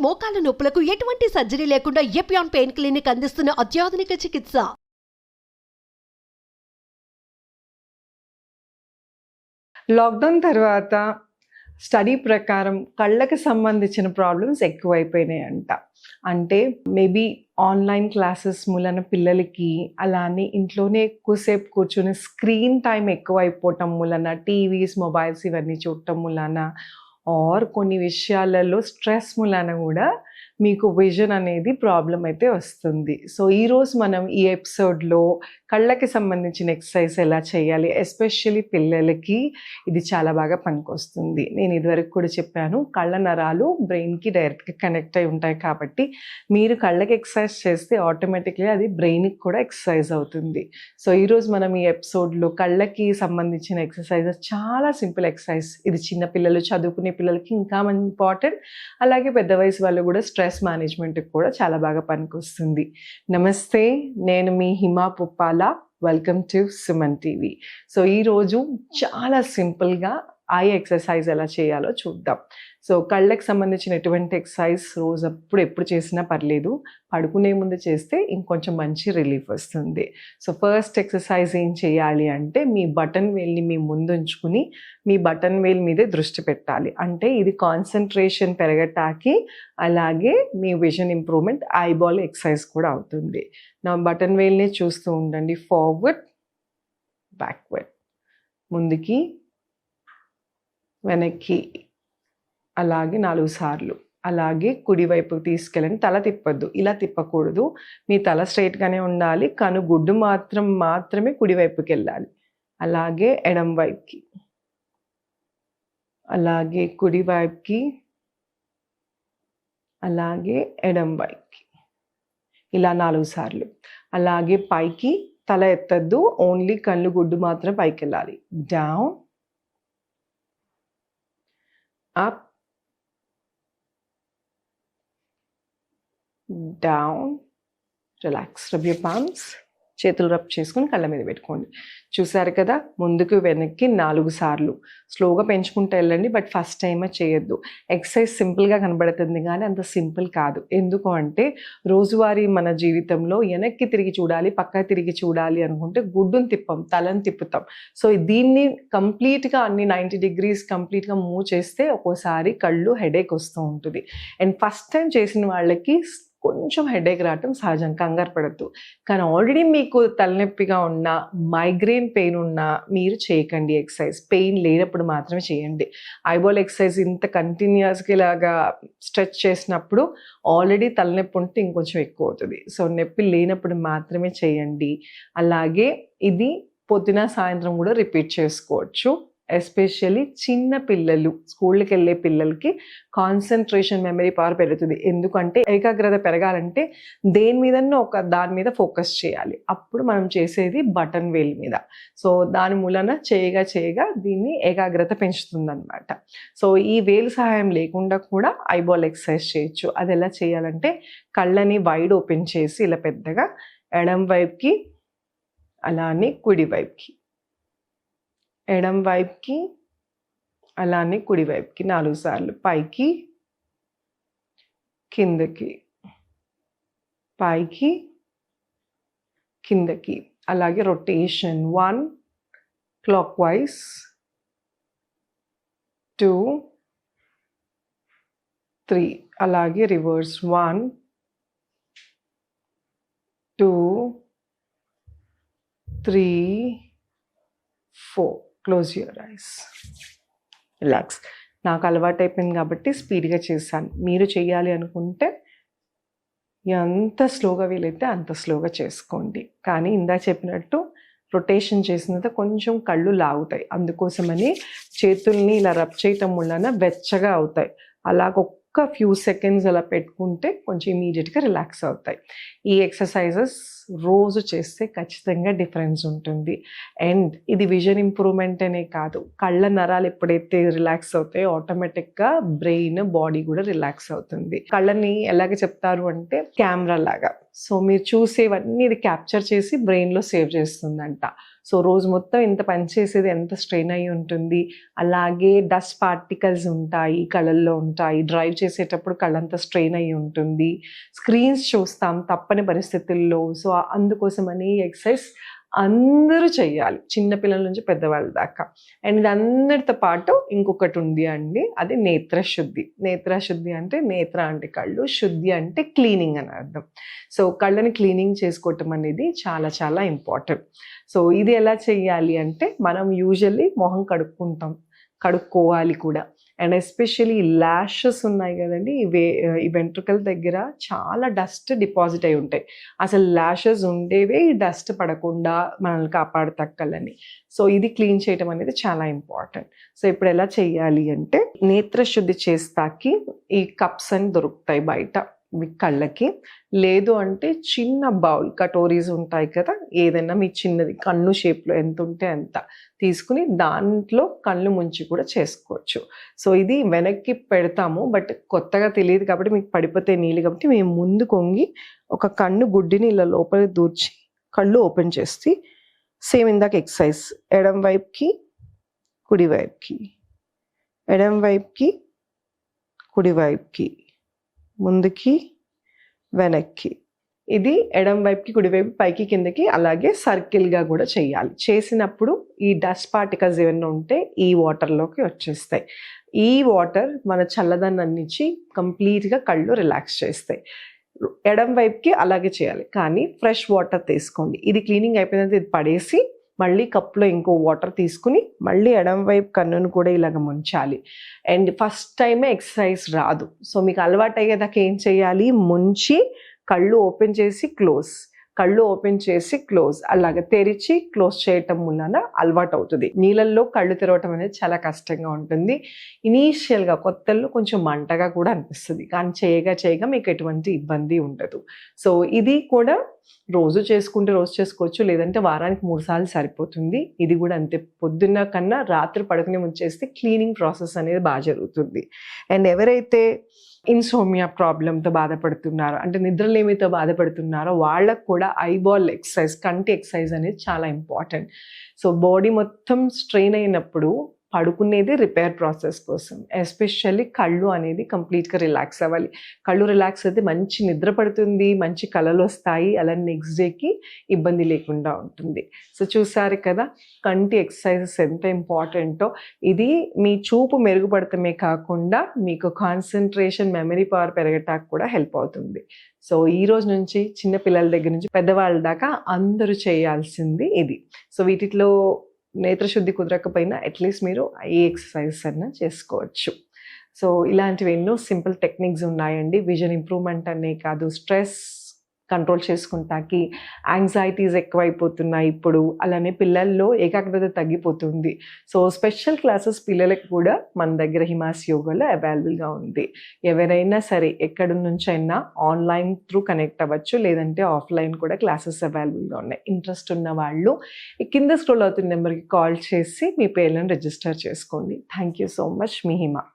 మోకాల నొప్పులకు ఎటువంటి సర్జరీ లేకుండా ఎపియాన్ పెయిన్ క్లినిక్ అందిస్తున్న అత్యాధునిక చికిత్స. లాక్డౌన్ తర్వాత స్టడీ ప్రకారం కళ్ళకి సంబంధించిన ప్రాబ్లమ్స్ ఎక్కువైపోయినాయంట. అంటే మేబీ ఆన్లైన్ క్లాసెస్ మూలన పిల్లలకి, అలానే ఇంట్లోనే ఎక్కువసేపు కూర్చుని స్క్రీన్ టైం ఎక్కువైపోవటం మూలన, టీవీస్, మొబైల్స్ ఇవన్నీ చూడటం మూలన, ఆర్ కొన్ని విషయాలలో స్ట్రెస్ మూలన కూడా మీకు విజన్ అనేది ప్రాబ్లం అయితే వస్తుంది. సో ఈరోజు మనం ఈ ఎపిసోడ్లో కళ్ళకి సంబంధించిన ఎక్సర్సైజ్ ఎలా చేయాలి, ఎస్పెషల్లీ పిల్లలకి ఇది చాలా బాగా పనికొస్తుంది. నేను ఇదివరకు కూడా చెప్పాను, కళ్ళ నరాలు బ్రెయిన్కి డైరెక్ట్గా కనెక్ట్ అయి ఉంటాయి కాబట్టి మీరు కళ్ళకి ఎక్సర్సైజ్ చేస్తే ఆటోమేటిక్లీ అది బ్రెయిన్కి కూడా ఎక్సర్సైజ్ అవుతుంది. సో ఈరోజు మనం ఈ ఎపిసోడ్లో కళ్ళకి సంబంధించిన ఎక్సర్సైజెస్ చాలా సింపుల్ ఎక్సర్సైజ్. ఇది చిన్నపిల్లలు, చదువుకునే పిల్లలకి ఇంకా ఇంపార్టెంట్, అలాగే పెద్ద వయసు వాళ్ళు కూడా స్ట్రెస్ మేనేజ్మెంట్కి కూడా చాలా బాగా పనికొస్తుంది. నమస్తే, నేను మీ Hima Puppala. Welcome to Suman TV. So ఈరోజు చాలా సింపుల్గా ఐ ఎక్సర్సైజ్ ఎలా చేయాలో చూద్దాం. సో కళ్ళకి సంబంధించిన ఎటువంటి ఎక్సర్సైజ్ రోజు ఎప్పుడు చేసినా పర్లేదు, పడుకునే ముందు చేస్తే ఇంకొంచెం మంచి రిలీఫ్ వస్తుంది. సో ఫస్ట్ ఎక్సర్సైజ్ ఏం చేయాలి అంటే, మీ బటన్ వేల్ని మీ ముందు ఉంచుకుని మీ బటన్ వేల్ మీదే దృష్టి పెట్టాలి. అంటే ఇది కాన్సన్ట్రేషన్ పెరగటానికి, అలాగే మీ విజన్ ఇంప్రూవ్మెంట్, ఐబాల్ ఎక్సర్సైజ్ కూడా అవుతుంది. నా బటన్ వేల్ని చూస్తూ ఉండండి. ఫార్వర్డ్, బ్యాక్వర్డ్, ముందుకి, వెనక్కి, అలాగే 4 సార్లు. అలాగే కుడివైపుకి తీసుకెళ్ళండి. తల తిప్పద్దు, ఇలా తిప్పకూడదు. మీ తల స్ట్రైట్గానే ఉండాలి. కనుగుడ్డు మాత్రమే కుడివైపుకి వెళ్ళాలి. అలాగే ఎడం వైపుకి, అలాగే కుడివైపుకి, అలాగే ఎడం వైపుకి, ఇలా 4 సార్లు. అలాగే పైకి తల ఎత్తద్దు, ఓన్లీ కళ్ళు గుడ్డు మాత్రం పైకి వెళ్ళాలి. Down, up, down, relax. Rub your palms. చేతులు రబ్ చేసుకుని కళ్ళ మీద పెట్టుకోండి. చూసారు కదా, ముందుకు వెనక్కి 4 సార్లు. స్లోగా పెంచుకుంటూ వెళ్ళండి, బట్ ఫస్ట్ టైం చేయొద్దు. ఎక్సర్సైజ్ సింపుల్గా కనబడుతుంది కానీ అంత సింపుల్ కాదు. ఎందుకు అంటే, రోజువారీ మన జీవితంలో వెనక్కి తిరిగి చూడాలి, పక్క తిరిగి చూడాలి అనుకుంటే గుడ్డును తిప్పం, తలను తిప్పుతాం. సో దీన్ని కంప్లీట్గా అన్ని 90 degrees కంప్లీట్గా మూవ్ చేస్తే ఒక్కోసారి కళ్ళు హెడేక్ వస్తూ ఉంటుంది. అండ్ ఫస్ట్ టైం చేసిన వాళ్ళకి కొంచెం హెడేక్ రావటం సహజం, కంగారు పడద్దు. కానీ ఆల్రెడీ మీకు తలనొప్పిగా ఉన్న, మైగ్రేన్ పెయిన్ ఉన్నా మీరు చేయకండి ఎక్సర్సైజ్. పెయిన్ లేనప్పుడు మాత్రమే చేయండి. ఐబాల్ ఎక్సర్సైజ్ ఇంత కంటిన్యూస్గా ఇలాగా స్ట్రెచ్ చేసినప్పుడు ఆల్రెడీ తలనొప్పి ఉంటే ఇంకొంచెం ఎక్కువ అవుతుంది. సో నొప్పి లేనప్పుడు మాత్రమే చేయండి. అలాగే ఇది పొద్దున సాయంత్రం కూడా రిపీట్ చేసుకోవచ్చు. ఎస్పెషల్లీ చిన్న పిల్లలు, స్కూల్కి వెళ్ళే పిల్లలకి కాన్సన్ట్రేషన్, మెమరీ పవర్ పెరుగుతుంది. ఎందుకంటే ఏకాగ్రత పెరగాలంటే దేని మీదన్నా ఒక దాని మీద ఫోకస్ చేయాలి. అప్పుడు మనం చేసేది బటన్ వేల్ మీద. సో దాని మూలన చేయగా దీన్ని ఏకాగ్రత పెంచుతుంది అనమాట. సో ఈ వేలు సహాయం లేకుండా కూడా ఐబాల్ ఎక్సర్సైజ్ చేయొచ్చు. అది ఎలా చేయాలంటే, కళ్ళని వైడ్ ఓపెన్ చేసి ఇలా పెద్దగా ఎడం వైపుకి, అలానే కుడి వైపుకి, ఎడం వైపుకి, అలానే కుడివైపుకి 4 సార్లు. పైకి, కిందకి, పైకి, కిందకి. అలాగే రొటేషన్ 1 క్లాక్ వైజ్, 2, 3. అలాగే reverse 1, 2, 3, 4. Close your eyes, relax. నాకు అలవాటు అయిపోయింది కాబట్టి స్పీడ్గా చేశాను. మీరు చేయాలి అనుకుంటే ఎంత స్లోగా వీలైతే అంత స్లోగా చేసుకోండి. కానీ ఇందాక చెప్పినట్టు రొటేషన్ చేసిన తర్వాత కొంచెం కళ్ళు లాగుతాయి. అందుకోసమని చేతుల్ని ఇలా రబ్ చేయటం వలన వెచ్చగా అవుతాయి. అలాగ ఒక్క ఫ్యూ సెకండ్స్ అలా పెట్టుకుంటే కొంచెం ఇమీడియట్గా రిలాక్స్ అవుతాయి. ఈ ఎక్సర్సైజెస్ రోజు చేస్తే ఖచ్చితంగా డిఫరెన్స్ ఉంటుంది. అండ్ ఇది విజన్ ఇంప్రూవ్మెంట్ అనే కాదు, కళ్ళ నరాలు ఎప్పుడైతే రిలాక్స్ అవుతాయో ఆటోమేటిక్గా బ్రెయిన్, బాడీ కూడా రిలాక్స్ అవుతుంది. కళ్ళని ఎలాగ చెప్తారు అంటే కెమెరా లాగా. సో మీరు చూసేవన్నీ ఇది క్యాప్చర్ చేసి బ్రెయిన్లో సేవ్ చేస్తుందంట. సో రోజు మొత్తం ఇంత పని చేసేది ఎంత స్ట్రెయిన్ అయి ఉంటుంది. అలాగే డస్ట్ పార్టికల్స్ ఉంటాయి, కళ్ళల్లో ఉంటాయి, డ్రైవ్ చేసేటప్పుడు కళ్ళంతా స్ట్రెయిన్ అయి ఉంటుంది, స్క్రీన్స్ చూస్తాం తప్పని పరిస్థితుల్లో. సో అందుకోసమని ఎక్సర్సైజ్ అందరూ చెయ్యాలి, చిన్నపిల్లల నుంచి పెద్దవాళ్ళ దాకా. అండ్ ఇది అందరితో పాటు ఇంకొకటి ఉంది అండి, అది నేత్రశుద్ధి. నేత్రశుద్ధి అంటే నేత్ర అంటే కళ్ళు, శుద్ధి అంటే క్లీనింగ్ అని అర్థం. సో కళ్ళని క్లీనింగ్ చేసుకోవటం అనేది చాలా చాలా ఇంపార్టెంట్. సో ఇది ఎలా చెయ్యాలి అంటే, మనం యూజువల్లీ మొహం కడుక్కోవాలి కూడా. అండ్ ఎస్పెషల్లీ ల్యాషెస్ ఉన్నాయి కదండి, ఈ వెంట్రుకల దగ్గర చాలా డస్ట్ డిపాజిట్ అయి ఉంటాయి. అసలు ల్యాషెస్ ఉండేవే ఈ డస్ట్ పడకుండా మనల్ని కాపాడుతక్కలని. సో ఇది క్లీన్ చేయడం అనేది చాలా ఇంపార్టెంట్. సో ఇప్పుడు ఎలా చేయాలి అంటే, నేత్రశుద్ధి చేస్తాకి ఈ కప్స్ అని దొరుకుతాయి బయట మీ కళ్ళకి. లేదు అంటే చిన్న బౌల్, కటోరీస్ ఉంటాయి కదా, ఏదైనా మీ చిన్నది కన్ను షేప్లో ఎంత ఉంటే అంత తీసుకుని దాంట్లో కళ్ళు ముంచి కూడా చేసుకోవచ్చు. సో ఇది వెనక్కి పెడతాము, బట్ కొత్తగా తెలియదు కాబట్టి మీకు పడిపోతే నీళ్ళు, కాబట్టి మేము ముందు కొంగి ఒక కన్ను గుడ్డిని ఇలా లోపలికి దూర్చి కళ్ళు ఓపెన్ చేసి, సేమ్ ఇందాక ఎక్సర్సైజ్, ఎడం వైపుకి కుడి వైపుకి, ఎడం వైపుకి కుడి వైపుకి, ముందుకి వెనక్కి. ఇది ఎడం వైపుకి కుడివైపు పైకి కిందకి అలాగే సర్కిల్గా కూడా చేయాలి. చేసినప్పుడు ఈ డస్ట్ పార్టికల్స్ ఏమైనా ఉంటే ఈ వాటర్లోకి వచ్చేస్తాయి. ఈ వాటర్ మన చల్లదనాన్నిచ్చి కంప్లీట్గా కళ్ళు రిలాక్స్ చేస్తాయి. ఎడం వైపుకి అలాగే చేయాలి, కానీ ఫ్రెష్ వాటర్ తీసుకోండి. ఇది క్లీనింగ్ అయిపోయిన ఇది పడేసి మళ్ళీ కప్లో ఇంకో వాటర్ తీసుకుని మళ్ళీ ఎడం వైపు కన్నును కూడా ఇలాగ ముంచాలి. అండ్ ఫస్ట్ టైమే ఎక్సర్సైజ్ రాదు, సో మీకు అలవాటు అయ్యేదాకా ఏం చేయాలి, ముంచి కళ్ళు ఓపెన్ చేసి క్లోజ్, కళ్ళు ఓపెన్ చేసి క్లోజ్, అలాగ తెరిచి క్లోజ్ చేయటం వలన అలవాటు అవుతుంది. నీళ్ళల్లో కళ్ళు తెరవటం అనేది చాలా కష్టంగా ఉంటుంది. ఇనీషియల్గా కొత్తల్లో కొంచెం మంటగా కూడా అనిపిస్తుంది, కానీ చేయగా మీకు ఎటువంటి ఇబ్బంది ఉండదు. సో ఇది కూడా రోజు చేసుకుంటే రోజు చేసుకోవచ్చు, లేదంటే వారానికి 3 సార్లు సరిపోతుంది. ఇది కూడా అంతే, పొద్దున్న కన్నా రాత్రి పడుకునే ముందు చేస్తే క్లీనింగ్ ప్రాసెస్ అనేది బాగా జరుగుతుంది. అండ్ ఎవరైతే ఇన్సోమియా ప్రాబ్లంతో బాధపడుతున్నారో, అంటే నిద్రలేమితో బాధపడుతున్నారో, వాళ్ళకు కూడా ఐబాల్ ఎక్సర్సైజ్, కంటి ఎక్సర్సైజ్ అనేది చాలా ఇంపార్టెంట్. సో బాడీ మొత్తం స్ట్రెయిన్ అయినప్పుడు పడుకునేది రిపేర్ ప్రాసెస్ కోసం. ఎస్పెషల్లీ కళ్ళు అనేది కంప్లీట్గా రిలాక్స్ అవ్వాలి. కళ్ళు రిలాక్స్ అయితే మంచి నిద్ర పడుతుంది, మంచి కళలు వస్తాయి, అలా నెక్స్ట్ డేకి ఇబ్బంది లేకుండా ఉంటుంది. సో చూసారు కదా కంటి ఎక్సర్సైజెస్ ఎంత ఇంపార్టెంటో. ఇది మీ చూపు మెరుగుపడటమే కాకుండా మీకు కాన్సన్ట్రేషన్, మెమరీ పవర్ పెరగటానికి కూడా హెల్ప్ అవుతుంది. సో ఈ రోజు నుంచి చిన్న పిల్లల దగ్గర నుంచి పెద్దవాళ్ళ దాకా అందరూ చేయాల్సింది ఇది. సో వీటిలో నేత్రశుద్ధి కుదరకపోయినా అట్లీస్ట్ మీరు ఈ ఎక్సర్సైజెస్ అన్నా చేసుకోవచ్చు. సో ఇలాంటివి ఎన్నో సింపుల్ టెక్నిక్స్ ఉన్నాయండి. విజన్ ఇంప్రూవ్మెంట్ అనే కాదు, స్ట్రెస్ కంట్రోల్ చేసుకుంటాకి, యాంగ్జైటీస్ ఎక్కువైపోతున్నాయి ఇప్పుడు, అలానే పిల్లల్లో ఏకాగ్రత తగ్గిపోతుంది. సో స్పెషల్ క్లాసెస్ పిల్లలకు కూడా మన దగ్గర హిమాస్ యోగాలో అవైలబుల్గా ఉంది. ఎవరైనా సరే ఎక్కడి నుంచైనా ఆన్లైన్ త్రూ కనెక్ట్ అవ్వచ్చు, లేదంటే ఆఫ్లైన్ కూడా క్లాసెస్ అవైలబుల్గా ఉన్నాయి. ఇంట్రెస్ట్ ఉన్న వాళ్ళు కింద స్క్రోల్ అవుతున్న నెంబర్కి కాల్ చేసి మీ పేర్లను రిజిస్టర్ చేసుకోండి. Thank you so much. Me Hima.